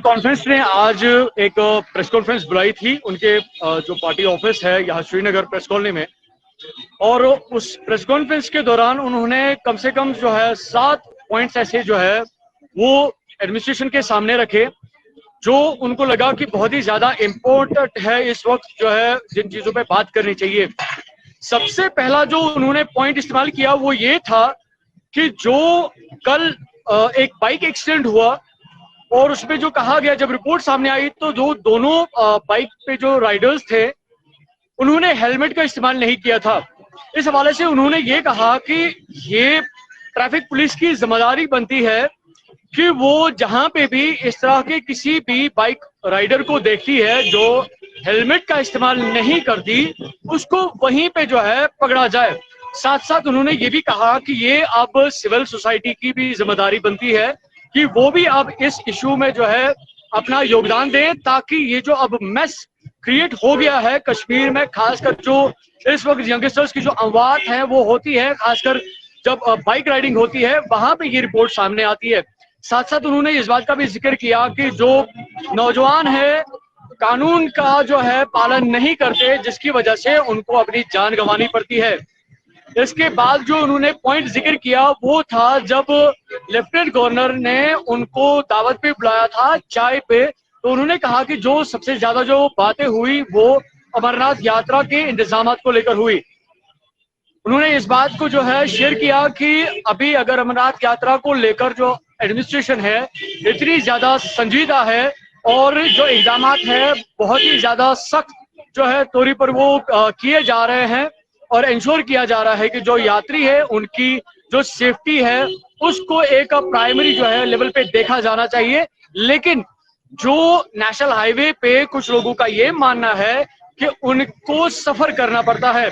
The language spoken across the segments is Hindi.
कॉन्फ्रेंस ने आज एक प्रेस कॉन्फ्रेंस बुलाई थी उनके जो पार्टी ऑफिस है यहाँ श्रीनगर प्रेस कॉलोनी में। और उस प्रेस कॉन्फ्रेंस के दौरान उन्होंने कम से कम जो है 7 पॉइंट्स ऐसे जो है वो एडमिनिस्ट्रेशन के सामने रखे, जो उनको लगा कि बहुत ही ज्यादा इम्पोर्टेंट है इस वक्त जो है जिन चीजों पे बात करनी चाहिए। सबसे पहला जो उन्होंने पॉइंट इस्तेमाल किया वो ये था कि जो कल एक बाइक एक्सीडेंट हुआ और उसमें जो कहा गया, जब रिपोर्ट सामने आई तो जो दोनों बाइक पे जो राइडर्स थे उन्होंने हेलमेट का इस्तेमाल नहीं किया था। इस हवाले से उन्होंने ये कहा कि ये ट्रैफिक पुलिस की जिम्मेदारी बनती है कि वो जहां पे भी इस तरह के किसी भी बाइक राइडर को देखती है जो हेलमेट का इस्तेमाल नहीं करती, उसको वहीं पे जो है पकड़ा जाए। साथ साथ उन्होंने ये भी कहा कि ये अब सिविल सोसाइटी की भी जिम्मेदारी बनती है कि वो भी अब इस इशू में जो है अपना योगदान दें, ताकि ये जो अब मेस क्रिएट हो गया है कश्मीर में, खासकर जो इस वक्त यंगस्टर्स की जो अमवात है वो होती है, खासकर जब बाइक राइडिंग होती है वहां पे ये रिपोर्ट सामने आती है। साथ साथ उन्होंने इस बात का भी जिक्र किया कि जो नौजवान है कानून का जो है पालन नहीं करते, जिसकी वजह से उनको अपनी जान गंवानी पड़ती है। इसके बाद जो उन्होंने पॉइंट जिक्र किया वो था जब लेफ्टिनेंट गवर्नर ने उनको दावत पे बुलाया था चाय पे, तो उन्होंने कहा कि जो सबसे ज्यादा जो बातें हुई वो अमरनाथ यात्रा के इंतजाम को लेकर हुई। उन्होंने इस बात को जो है शेयर किया कि अभी अगर अमरनाथ यात्रा को लेकर जो एडमिनिस्ट्रेशन है इतनी ज्यादा संजीदा है और जो इकदाम है बहुत ही ज्यादा सख्त जो है तौर पर वो किए जा रहे हैं और इंश्योर किया जा रहा है कि जो यात्री है उनकी जो सेफ्टी है उसको एक प्राइमरी जो है लेवल पे देखा जाना चाहिए। लेकिन जो नेशनल हाईवे पे कुछ लोगों का ये मानना है कि उनको सफर करना पड़ता है।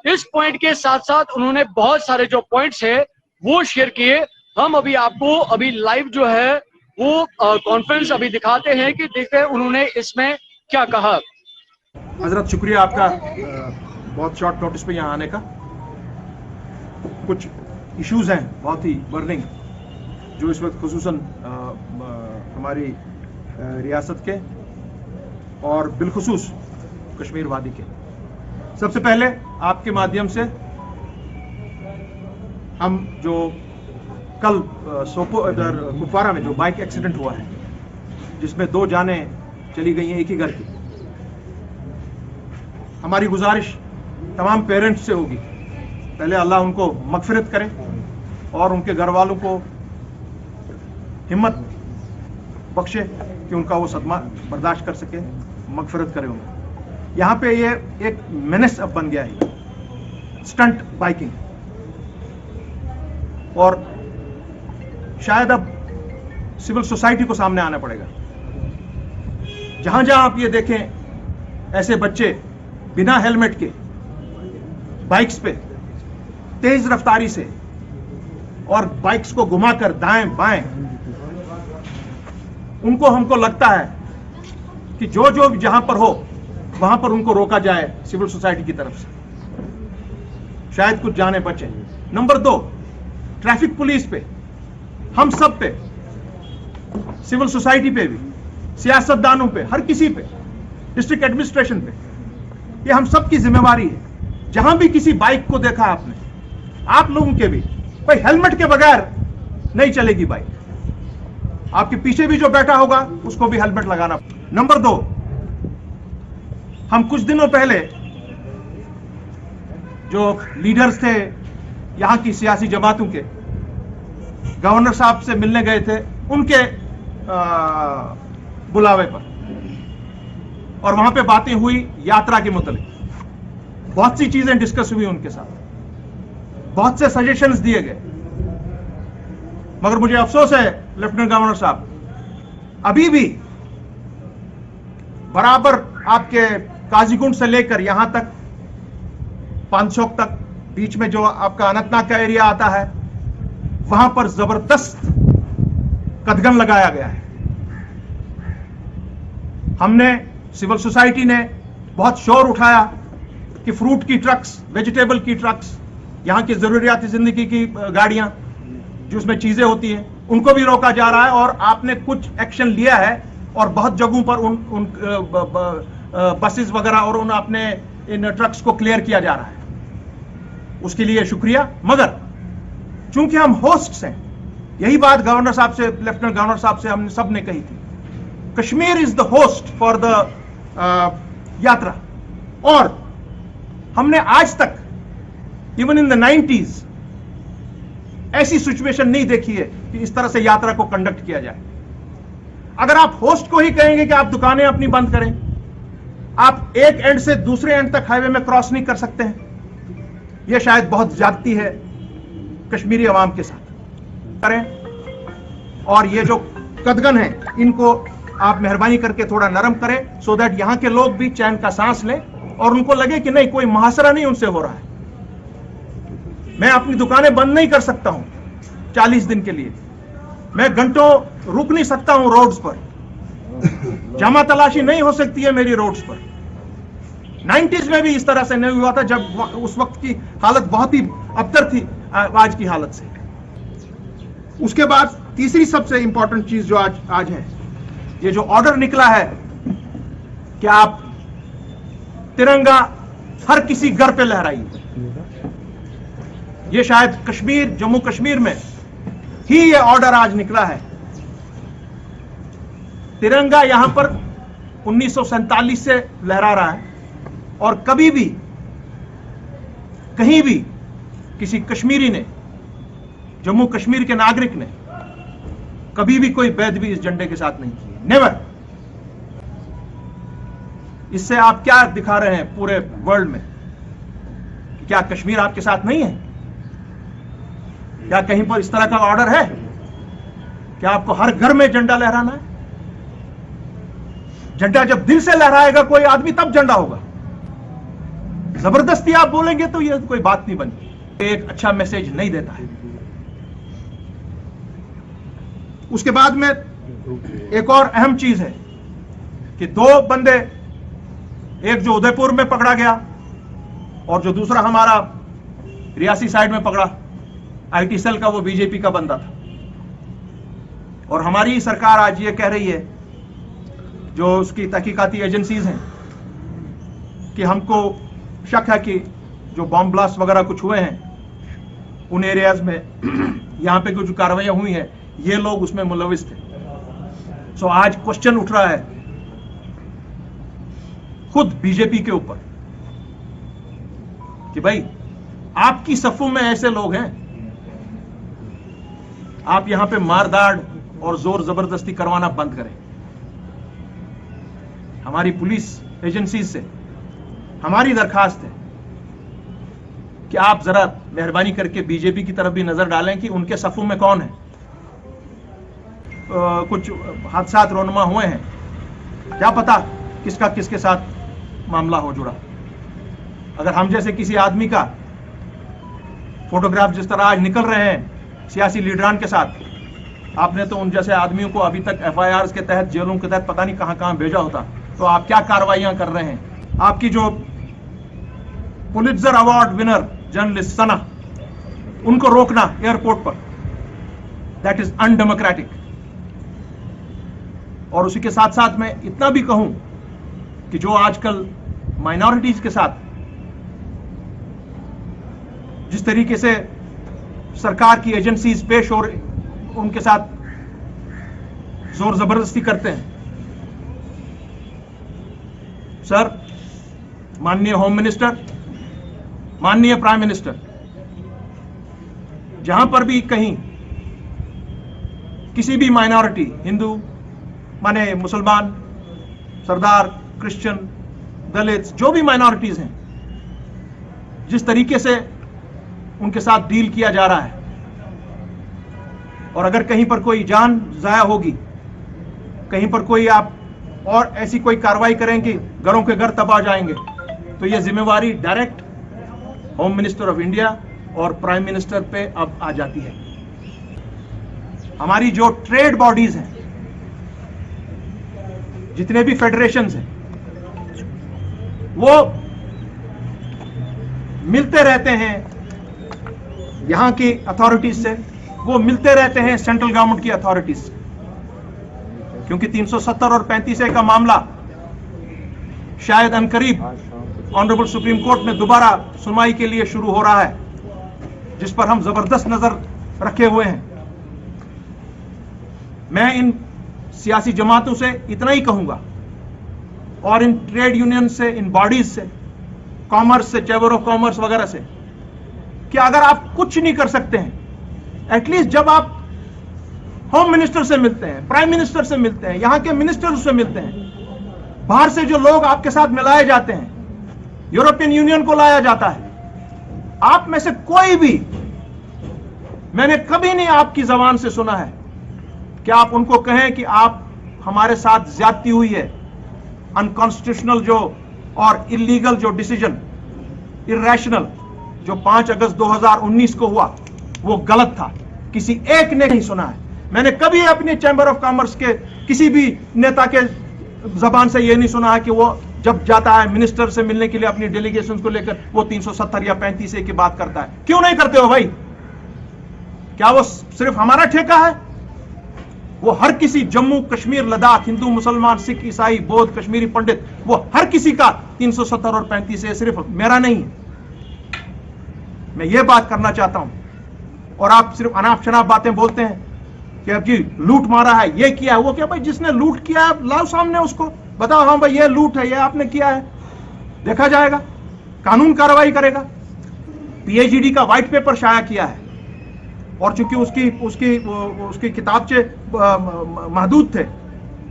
इस पॉइंट के साथ साथ उन्होंने बहुत सारे जो पॉइंट्स है वो शेयर किए। हम अभी आपको अभी लाइव जो है वो कॉन्फ्रेंस अभी दिखाते हैं कि देखते हैं उन्होंने इसमें क्या कहा। हजरत शुक्रिया आपका बहुत शॉर्ट नोटिस पे यहाँ आने का। कुछ इश्यूज हैं बहुत ही बर्निंग जो इस वक्त खुसूसन हमारी रियासत के और बिलखुसूस कश्मीर वादी के। सबसे पहले आपके माध्यम से हम जो कल इधर कुपवारा में जो बाइक एक्सीडेंट हुआ है जिसमें 2 जानें चली गई हैं एक ही घर की, हमारी गुजारिश तमाम पेरेंट्स से होगी, पहले अल्लाह उनको मगफिरत करे और उनके घर वालों को हिम्मत बख्शे कि उनका वो सदमा बर्दाश्त कर सके, मगफिरत करे उन्हें। यहाँ पे ये एक मेनेस अब बन गया है स्टंट बाइकिंग, और शायद अब सिविल सोसाइटी को सामने आना पड़ेगा। जहां जहां आप ये देखें ऐसे बच्चे बिना हेलमेट के बाइक्स पे तेज रफ्तारी से और बाइक्स को घुमाकर दाएं बाएं, उनको हमको लगता है कि जो जो जहां पर हो वहां पर उनको रोका जाए सिविल सोसाइटी की तरफ से, शायद कुछ जाने बचे। नंबर 2, ट्रैफिक पुलिस पे, हम सब पे, सिविल सोसाइटी पे भी, सियासतदानों पे, हर किसी पे, डिस्ट्रिक्ट एडमिनिस्ट्रेशन पे, ये हम सब की जिम्मेवारी है। जहां भी किसी बाइक को देखा आपने, आप लोगों के भी, भाई हेलमेट के बगैर नहीं चलेगी बाइक। आपके पीछे भी जो बैठा होगा उसको भी हेलमेट लगाना। नंबर 2, हम कुछ दिनों पहले जो लीडर्स थे यहां की सियासी जमातों के, गवर्नर साहब से मिलने गए थे उनके बुलावे पर, और वहां पे बातें हुई यात्रा के मुताबिक, बहुत सी चीजें डिस्कस हुई उनके साथ, बहुत से सजेशंस दिए गए। मगर मुझे अफसोस है लेफ्टिनेंट गवर्नर साहब, अभी भी बराबर आपके काजीगुंड से लेकर यहां तक पांचशोक तक बीच में जो आपका अनंतनाग का एरिया आता है वहां पर जबरदस्त कदगन लगाया गया है। हमने, सिविल सोसाइटी ने बहुत शोर उठाया कि फ्रूट की ट्रक्स, वेजिटेबल की ट्रक्स, यहाँ की जरूरियाती जिंदगी की गाड़ियां जो उसमें चीजें होती हैं उनको भी रोका जा रहा है, और आपने कुछ एक्शन लिया है और बहुत जगहों पर उन बसेस वगैरह और उन अपने इन ट्रक्स को क्लियर किया जा रहा है, उसके लिए शुक्रिया। मगर चूंकि हम होस्ट्स हैं, यही बात गवर्नर साहब से, लेफ्टिनेंट गवर्नर साहब से हमने सब ने कही थी, Kashmir is the host for the यात्रा। और हमने आज तक इवन इन द 90s ऐसी सिचुएशन नहीं देखी है कि इस तरह से यात्रा को कंडक्ट किया जाए। अगर आप होस्ट को ही कहेंगे कि आप दुकानें अपनी बंद करें, आप एक एंड से दूसरे एंड तक हाईवे में क्रॉस नहीं कर सकते हैं, यह शायद बहुत ज्यादती है कश्मीरी अवाम के साथ करें। और ये जो कदगन है, इनको आप मेहरबानी करके थोड़ा नरम करें, सो दैट यहां के लोग भी चैन का सांस लें और उनको लगे कि नहीं, कोई मुहासरा नहीं उनसे हो रहा है। मैं अपनी दुकानें बंद नहीं कर सकता हूं 40 दिन के लिए, मैं घंटों रुक नहीं सकता हूं रोड्स पर, जमा तलाशी नहीं हो सकती है मेरी रोड्स पर। 90s में भी इस तरह से नहीं हुआ था, जब उस वक्त की हालत बहुत ही अबतर थी आज की हालत से। उसके बाद तीसरी सबसे इंपॉर्टेंट चीज जो आज है, ये जो ऑर्डर निकला है कि आप तिरंगा हर किसी घर पे लहराइए, ये शायद कश्मीर, जम्मू कश्मीर में ही ये ऑर्डर आज निकला है। तिरंगा यहां पर 1947 से लहरा रहा है और कभी भी कहीं भी किसी कश्मीरी ने, जम्मू कश्मीर के नागरिक ने कभी भी कोई बेदबी इस झंडे के साथ नहीं की है, नेवर। इससे आप क्या दिखा रहे हैं पूरे वर्ल्ड में? क्या कश्मीर आपके साथ नहीं है? क्या कहीं पर इस तरह का ऑर्डर है? क्या आपको हर घर में झंडा लहराना है? झंडा जब दिल से लहराएगा कोई आदमी, तब झंडा होगा। जबरदस्ती आप बोलेंगे तो यह कोई बात नहीं बनी, एक अच्छा मैसेज नहीं देता है। उसके बाद में एक और अहम चीज है कि 2 बंदे, एक जो उदयपुर में पकड़ा गया और जो दूसरा हमारा रियासी साइड में पकड़ा, आईटी सेल का, वो बीजेपी का बंदा था। और हमारी सरकार आज ये कह रही है, जो उसकी तहकीकाती एजेंसीज हैं, कि हमको शक है कि जो बॉम्ब ब्लास्ट वगैरह कुछ हुए हैं उन एरियाज में, यहां पे कुछ कार्रवाइयां हुई हैं, ये लोग उसमें मुलविस थे। सो आज क्वेश्चन उठ रहा है खुद बीजेपी के ऊपर कि भाई आपकी सफों में ऐसे लोग हैं, आप यहां पे मारदाड़ और जोर जबरदस्ती करवाना बंद करें। हमारी पुलिस एजेंसी से हमारी दरखास्त है कि आप जरा मेहरबानी करके बीजेपी की तरफ भी नजर डालें कि उनके सफों में कौन है। कुछ हादसा रोनुमा हुए हैं, क्या पता किसका किसके साथ मामला हो जुड़ा। अगर हम जैसे किसी आदमी का फोटोग्राफ जिस तरह आज निकल रहे हैं सियासी लीडरान के साथ, आपने तो उन जैसे आदमियों को अभी तक FIRs के तहत, जेलों के तहत पता नहीं कहां कहां भेजा होता, तो आप क्या कार्रवाइयां कर रहे हैं? आपकी जो पुलित्जर अवार्ड विनर जर्नलिस्ट सना, उनको रोकना एयरपोर्ट पर, दैट इज अनडेमोक्रेटिक। और उसी के साथ साथ मैं इतना भी कहूं कि जो आजकल माइनॉरिटीज के साथ जिस तरीके से सरकार की एजेंसीज पेश और उनके साथ जोर जबरदस्ती करते हैं, सर, माननीय होम मिनिस्टर, माननीय प्राइम मिनिस्टर, जहां पर भी कहीं किसी भी माइनॉरिटी, हिंदू माने मुसलमान, सरदार, क्रिश्चियन, दलित, जो भी माइनॉरिटीज हैं, जिस तरीके से उनके साथ डील किया जा रहा है, और अगर कहीं पर कोई जान जाया होगी, कहीं पर कोई आप और ऐसी कोई कार्रवाई करेंगे, घरों के घर तबाह जाएंगे, तो यह जिम्मेवारी direct home minister of India और प्राइम मिनिस्टर पे अब आ जाती है। हमारी जो ट्रेड बॉडीज हैं, जितने भी फेडरेशंस हैं, वो मिलते रहते हैं यहां की अथॉरिटीज से, वो मिलते रहते हैं सेंट्रल गवर्नमेंट की अथॉरिटीज से, क्योंकि 370 और 35A का मामला शायद अनकरीब ऑनरेबल सुप्रीम कोर्ट में दोबारा सुनवाई के लिए शुरू हो रहा है, जिस पर हम जबरदस्त नजर रखे हुए हैं। मैं इन सियासी जमातों से इतना ही कहूंगा और इन ट्रेड यूनियन से, इन बॉडीज से, कॉमर्स से, चैम्बर ऑफ कॉमर्स वगैरह से, कि अगर आप कुछ नहीं कर सकते हैं, एटलीस्ट जब आप होम मिनिस्टर से मिलते हैं, प्राइम मिनिस्टर से मिलते हैं, यहां के मिनिस्टर से मिलते हैं, बाहर से जो लोग आपके साथ मिलाए जाते हैं, यूरोपियन यूनियन को लाया जाता है, आप में से कोई भी, मैंने कभी नहीं आपकी जबान से सुना है कि आप उनको कहें कि आप हमारे साथ ज्यादती हुई है, अनकॉन्स्टिट्यूशनल जो और इलीगल जो डिसीजन, इरेशनल जो 5 अगस्त 2019 को हुआ वो गलत था, किसी एक ने नहीं सुना है। मैंने कभी अपने चैम्बर ऑफ कॉमर्स के किसी भी नेता के जबान से यह नहीं सुना है कि वो जब जाता है मिनिस्टर से मिलने के लिए अपनी डेलीगेशन को लेकर वो 370 या 35A की बात करता है। क्यों नहीं करते हो भाई? क्या वो सिर्फ हमारा ठेका है? वो हर किसी, जम्मू कश्मीर, लद्दाख, हिंदू, मुसलमान, सिख, ईसाई, बौद्ध, कश्मीरी पंडित, वो हर किसी का 370 और 35A सिर्फ मेरा नहीं है। मैं ये बात करना चाहता हूं। और आप सिर्फ अनाप शनाप बातें बोलते हैं कि अब जी लूट मारा है, ये किया है, वो क्या। भाई जिसने लूट किया है लाओ सामने, उसको बताओ, हाँ भाई ये लूट है, ये आपने किया है, देखा जाएगा, कानून कार्रवाई करेगा। पीएचईडी का व्हाइट पेपर शाया किया है और चूंकि उसकी किताबचे महदूद थे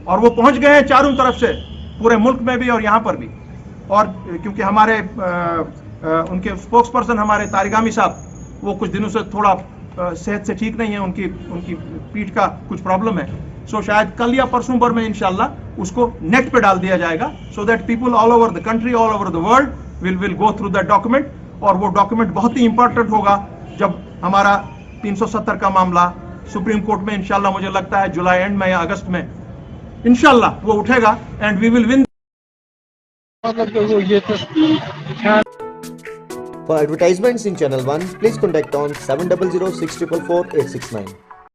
और वो पहुंच गए हैं चारों तरफ से, पूरे मुल्क में भी और यहां पर भी। और क्योंकि हमारे उनके स्पोक्स पर्सन हमारे तारिगामी साहब, वो कुछ दिनों से थोड़ा सेहत से ठीक नहीं है, उनकी पीठ का कुछ प्रॉब्लम है, सो शायद कल या परसों भर में इंशाल्लाह उसको नेट पे डाल दिया जाएगा, so that people all over the country, all over the world will go through that document. और वो डॉक्यूमेंट बहुत ही इंपॉर्टेंट होगा जब हमारा 370 का मामला सुप्रीम कोर्ट में इंशाल्लाह, मुझे लगता है जुलाई एंड में या अगस्त में इंशाल्लाह वो उठेगा and we will win. For advertisements in Channel 1, please contact on 7006444869.